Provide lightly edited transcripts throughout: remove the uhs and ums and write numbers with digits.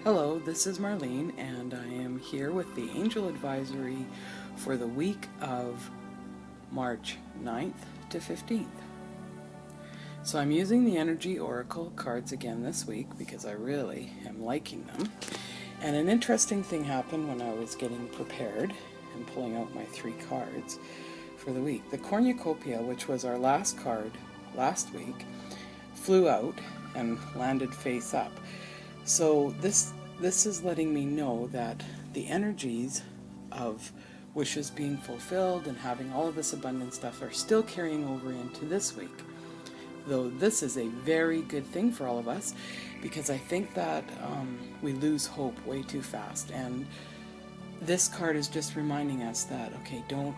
Hello, this is Marlene, and I am here with the Angel Advisory for the week of March 9th to 15th. So I'm using the Energy Oracle cards again this week because I really am liking them. And an interesting thing happened when I was getting prepared and pulling out my 3 cards for the week. The Cornucopia, which was our last card last week, flew out and landed face up. So this is letting me know that the energies of wishes being fulfilled and having all of this abundant stuff are still carrying over into this week. Though this is a very good thing for all of us, because I think that we lose hope way too fast. And this card is just reminding us that, okay, don't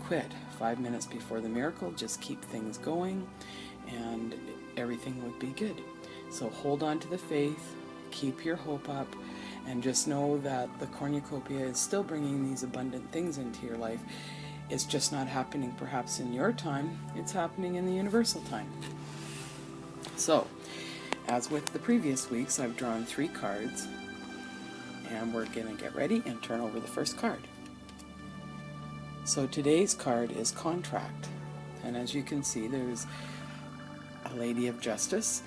quit 5 minutes before the miracle. Just keep things going and everything would be good. So hold on to the faith, keep your hope up, and just know that the cornucopia is still bringing these abundant things into your life. It's just not happening perhaps in your time, it's happening in the universal time. So, as with the previous weeks, I've drawn 3 cards, and we're going to get ready and turn over the first card. So today's card is Contract, and as you can see, there's a Lady of Justice.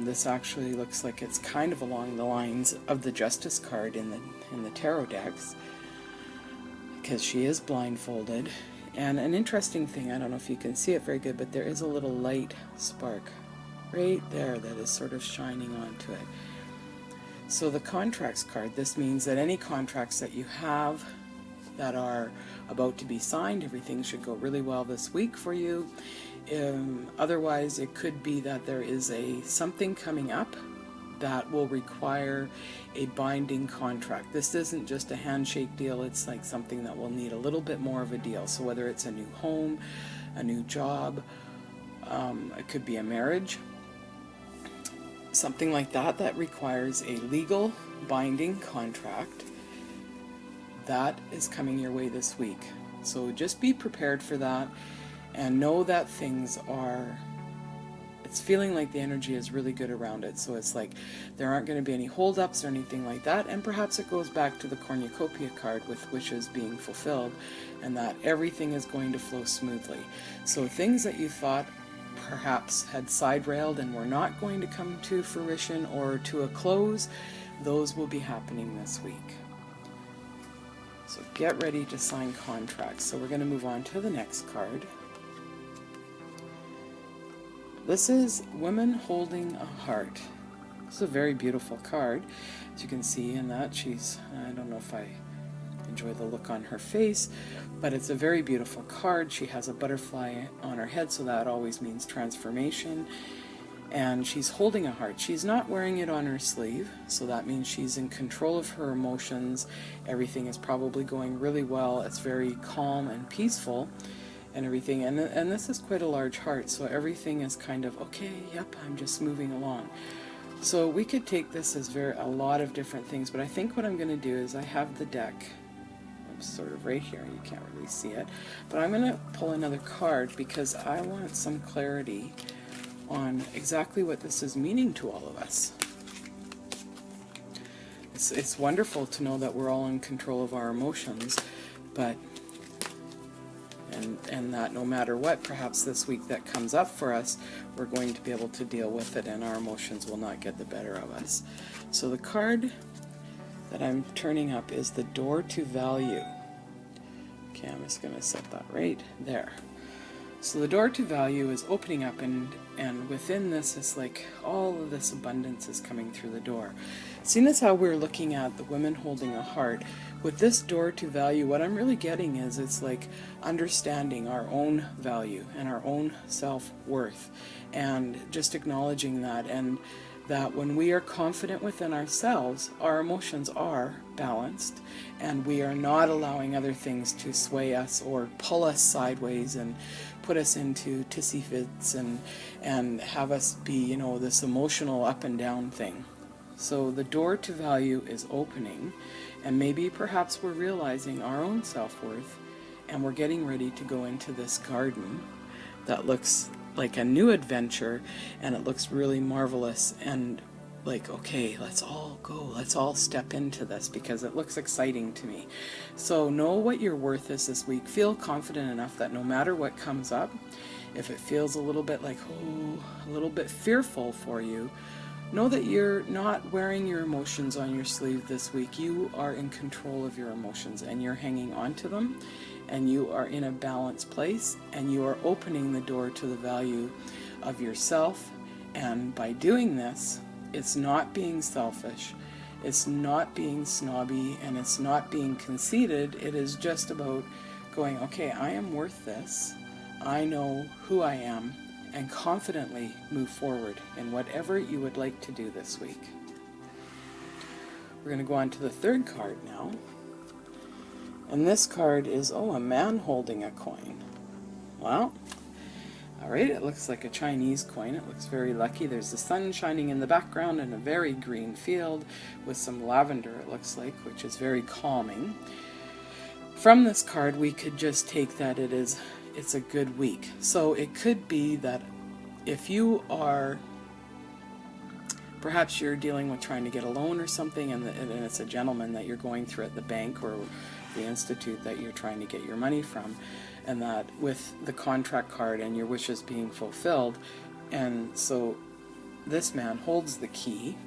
This actually looks like it's kind of along the lines of the Justice card in the tarot decks, because she is blindfolded. And an interesting thing, I don't know if you can see it very good, but there is a little light spark right there that is sort of shining onto it. So the Contracts card, this means that any contracts that you have that are about to be signed, everything should go really well this week for you. Otherwise, it could be that there is something coming up that will require a binding contract. This isn't just a handshake deal, it's like something that will need a little bit more of a deal. So whether it's a new home, a new job, it could be a marriage, something like that that requires a legal binding contract. That is coming your way this week. So just be prepared for that. And know that it's feeling like the energy is really good around it. So it's like there aren't going to be any holdups or anything like that. And perhaps it goes back to the Cornucopia card with wishes being fulfilled, and that everything is going to flow smoothly. So things that you thought perhaps had side railed and were not going to come to fruition or to a close, those will be happening this week. So get ready to sign contracts. So we're going to move on to the next card. This is Women Holding a Heart. This is a very beautiful card. As you can see in that, I don't know if I enjoy the look on her face, but it's a very beautiful card. She has a butterfly on her head, so that always means transformation. And she's holding a heart. She's not wearing it on her sleeve, so that means she's in control of her emotions. Everything is probably going really well. It's very calm and peaceful and everything. And this is quite a large heart, so everything is kind of, okay, yep, I'm just moving along. So we could take this as a lot of different things, but I think what I'm going to do is I have the deck. I'm sort of right here, you can't really see it. But I'm going to pull another card because I want some clarity on exactly what this is meaning to all of us. It's wonderful to know that we're all in control of our emotions, but and that no matter what perhaps this week that comes up for us, we're going to be able to deal with it and our emotions will not get the better of us. So the card that I'm turning up is the Door to Value. Okay, I'm just going to set that right there. So the Door to Value is opening up, and within this is like all of this abundance is coming through the door. Seeing as how we're looking at the women holding a heart, with this Door to Value, what I'm really getting is it's like understanding our own value and our own self-worth, and just acknowledging that, and that when we are confident within ourselves, our emotions are balanced, and we are not allowing other things to sway us or pull us sideways and put us into tissy fits and have us be, this emotional up and down thing. So the Door to Value is opening, and maybe perhaps we're realizing our own self-worth, and we're getting ready to go into this garden that looks like a new adventure, and it looks really marvelous. And like, okay, let's all go, let's all step into this because it looks exciting to me. So know what your worth is this week. Feel confident enough that no matter what comes up, if it feels a little bit like, oh, a little bit fearful for you, know that you're not wearing your emotions on your sleeve this week. You are in control of your emotions and you're hanging on to them, and you are in a balanced place, and you are opening the door to the value of yourself. And by doing this, it's not being selfish, it's not being snobby, and it's not being conceited. It is just about going, okay, I am worth this. I know who I am, and confidently move forward in whatever you would like to do this week. We're going to go on to the third card now. And this card is, a man holding a coin. Well, all right, it looks like a Chinese coin. It looks very lucky. There's the sun shining in the background and a very green field with some lavender, it looks like, which is very calming. From this card, we could just take that it's a good week. So it could be that if you are, perhaps you're dealing with trying to get a loan or something, and it's a gentleman that you're going through at the bank or the institute that you're trying to get your money from, and that with the contract card and your wishes being fulfilled, and so this man holds the key,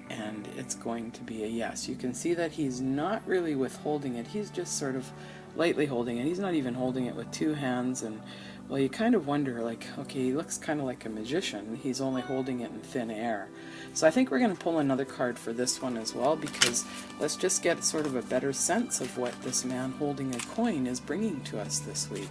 and it's going to be a yes. You can see that he's not really withholding it, he's just sort of lightly holding it. He's not even holding it with two hands, and well, you kind of wonder, like, okay, he looks kind of like a magician. He's only holding it in thin air. So I think we're going to pull another card for this one as well, because let's just get sort of a better sense of what this man holding a coin is bringing to us this week.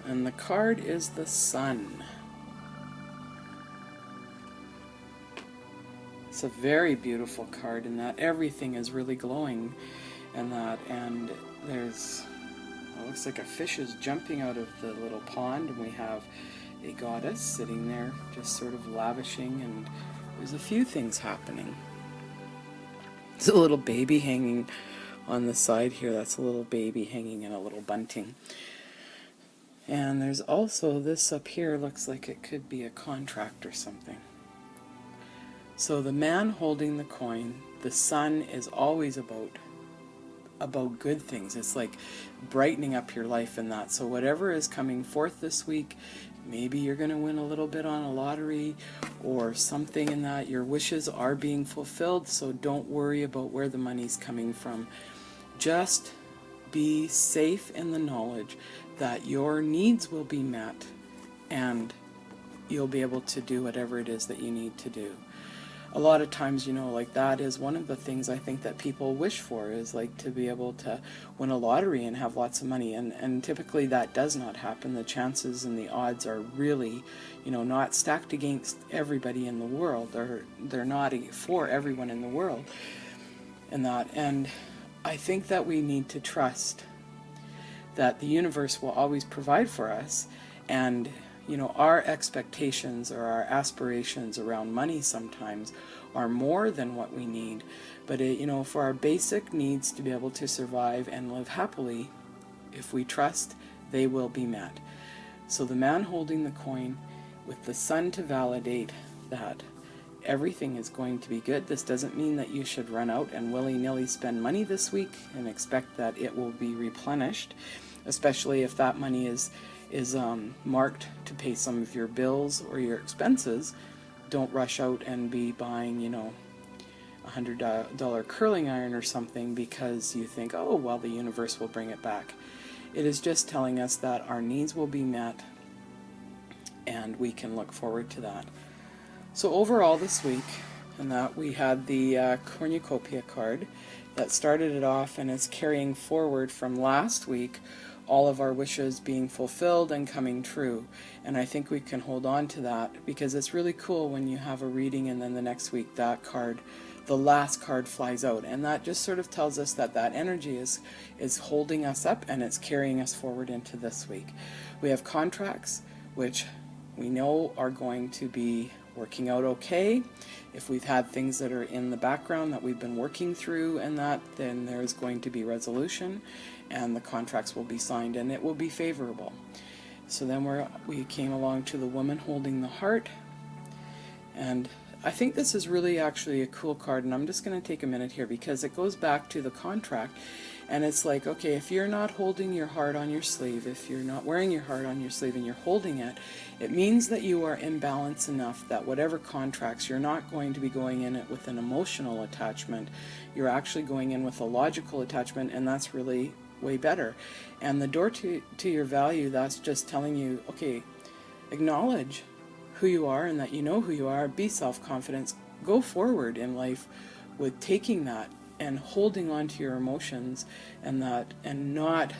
And the card is the Sun. It's a very beautiful card in that everything is really glowing, and there's, it looks like a fish is jumping out of the little pond, and we have a goddess sitting there just sort of lavishing, and there's a few things happening. There's a little baby hanging on the side here. That's a little baby hanging in a little bunting. And there's also this up here, looks like it could be a contract or something. So the man holding the coin, the sun, is always about good things. It's like brightening up your life in that. So whatever is coming forth this week, maybe you're going to win a little bit on a lottery or something in that. Your wishes are being fulfilled, so don't worry about where the money's coming from. Just be safe in the knowledge that your needs will be met and you'll be able to do whatever it is that you need to do. A lot of times, like that is one of the things I think that people wish for, is like to be able to win a lottery and have lots of money, and typically that does not happen. The chances and the odds are really, not stacked against everybody in the world. They're not for everyone in the world, and I think that we need to trust that the universe will always provide for us, and our expectations or our aspirations around money sometimes are more than what we need, but for our basic needs to be able to survive and live happily, if we trust, they will be met. So the man holding the coin with the sun to validate that everything is going to be good. This doesn't mean that you should run out and willy-nilly spend money this week and expect that it will be replenished, especially if that money is marked to pay some of your bills or your expenses. Don't rush out and be buying, $100 curling iron or something because you think, oh, well, the universe will bring it back. It is just telling us that our needs will be met and we can look forward to that. So overall this week, and that we had the cornucopia card that started it off, and it's carrying forward from last week all of our wishes being fulfilled and coming true. And I think we can hold on to that, because it's really cool when you have a reading and then the next week that card, the last card, flies out, and that just sort of tells us that that energy is holding us up and it's carrying us forward into this week. We have contracts which we know are going to be working out okay. If we've had things that are in the background that we've been working through and that, then there's going to be resolution and the contracts will be signed and it will be favorable. So then we came along to the woman holding the heart, and I think this is really actually a cool card, and I'm just going to take a minute here because it goes back to the contract. And it's like, okay, if you're not holding your heart on your sleeve, if you're not wearing your heart on your sleeve and you're holding it, it means that you are in balance enough that whatever contracts, you're not going to be going in it with an emotional attachment. You're actually going in with a logical attachment, and that's really way better. And the door to your value, that's just telling you, okay, acknowledge who you are and that you know who you are, be self-confident, go forward in life with taking that and holding on to your emotions and not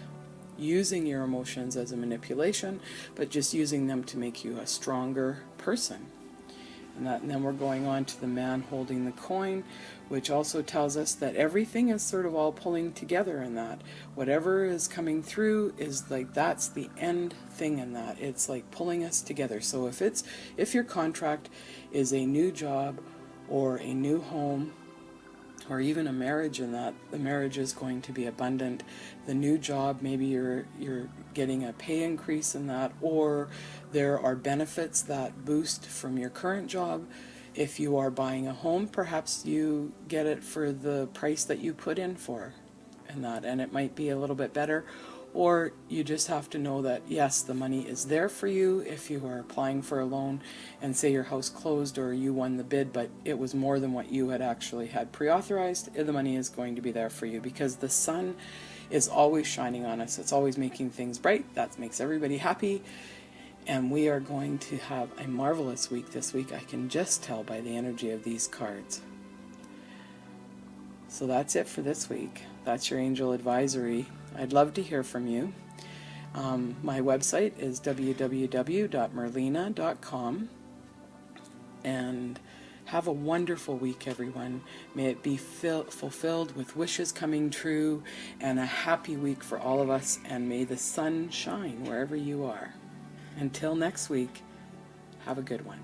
using your emotions as a manipulation, but just using them to make you a stronger person. And then we're going on to the man holding the coin, which also tells us that everything is sort of all pulling together in that. Whatever is coming through is like, that's the end thing in that. It's like pulling us together. So if your contract is a new job or a new home, or even a marriage, in that the marriage is going to be abundant. The new job, maybe you're getting a pay increase in that, or there are benefits that boost from your current job. If you are buying a home, perhaps you get it for the price that you put in for and that, and it might be a little bit better. Or you just have to know that, yes, the money is there for you if you are applying for a loan and say your house closed or you won the bid, but it was more than what you had actually had pre-authorized. The money is going to be there for you because the sun is always shining on us. It's always making things bright. That makes everybody happy. And we are going to have a marvelous week this week. I can just tell by the energy of these cards. So that's it for this week. That's your angel advisory. I'd love to hear from you. My website is www.merlina.com. And have a wonderful week, everyone. May it be fulfilled with wishes coming true, and a happy week for all of us, and may the sun shine wherever you are. Until next week, have a good one.